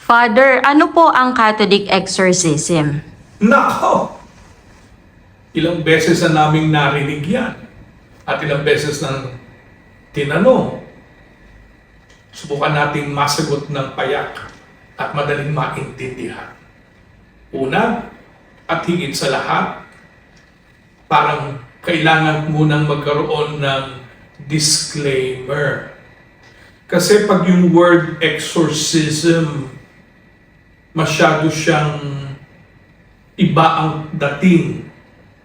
Father, ano po ang Catholic exorcism? Nako! Ilang beses na naming narinig yan. At ilang beses na tinanong. Subukan nating masagot ng payak at madaling maintindihan. Una, at higit sa lahat, parang kailangan munang magkaroon ng disclaimer. Kasi pag yung word exorcism, masyado siyang iba ang dating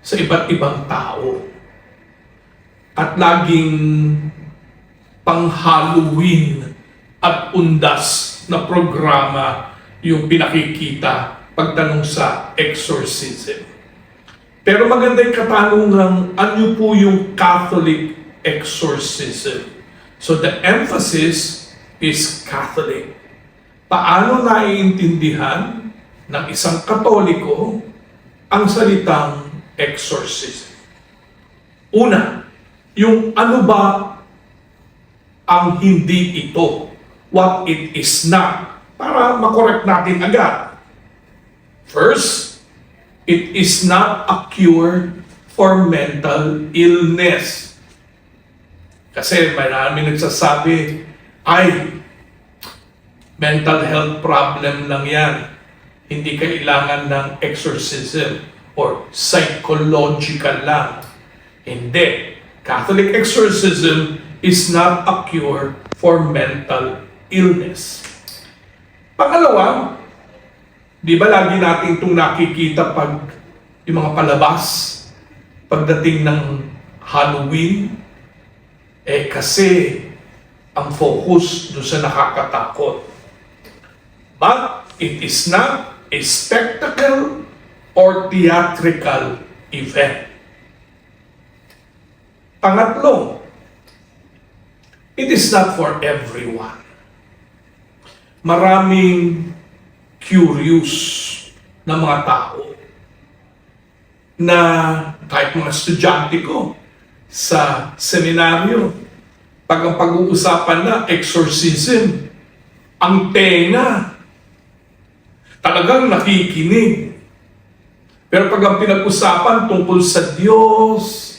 sa iba't ibang tao. At laging pang-Halloween at undas na programa yung pinakikita pagtanong sa exorcism. Pero maganda yung katanungan, ano po yung Catholic exorcism? So the emphasis is Catholic. Paano naiintindihan ng isang Katoliko ang salitang exorcism? Una, yung ano ba ang hindi ito? What it is not? Para makorek natin agad. First, it is not a cure for mental illness. Kasi marami nagsasabi, ay, mental health problem lang yan. Hindi kailangan ng exorcism or psychological lang. Hindi. Catholic exorcism is not a cure for mental illness. Pangalawa, di ba lagi natin itong nakikita pag yung mga palabas, pagdating ng Halloween, kasi ang focus doon sa nakakatakot. But it is not a spectacle or theatrical event. Pangatlo, it is not for everyone. Maraming curious na mga tao na kahit mga estudyante ko sa seminaryo, pag ang pag-uusapan na exorcism, ang tenga, talagang nakikinig. Pero pag ang pinag-usapan tungkol sa Diyos,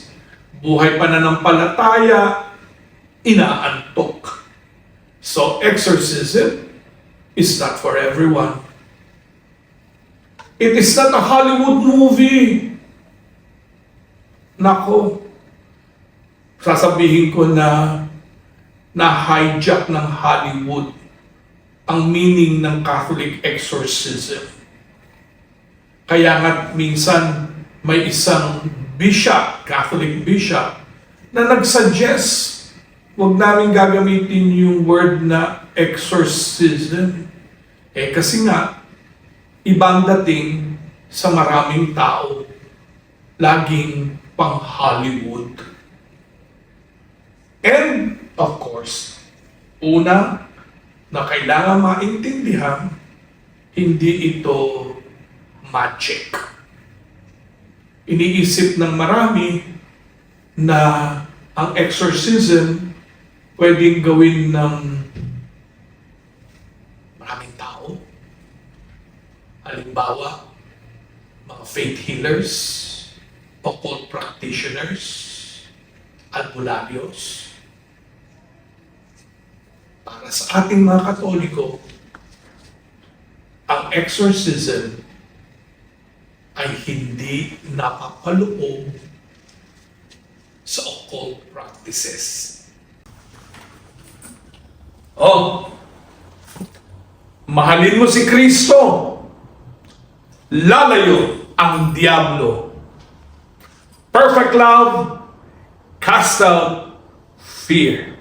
buhay pananampalataya, inaantok. So exorcism is not for everyone. It is not a Hollywood movie. Nako, sasabihin ko na hijack ng Hollywood ang meaning ng Catholic exorcism. Kaya nga minsan may isang bishop, Catholic bishop, na nagsuggest huwag namin gagamitin yung word na exorcism. Kasi nga, ibang dating sa maraming tao, laging pang-Hollywood. And, of course, una, na kailangan maintindihan, hindi ito magic. Iniisip ng marami na ang exorcism pwedeng gawin ng maraming tao. Halimbawa, mga faith healers, occult practitioners, albularyos. Para sa ating mga Katoliko, ang exorcism ay hindi napapaloob sa occult practices. Mahalin mo si Kristo, lalayo ang diablo. Perfect love casts out fear.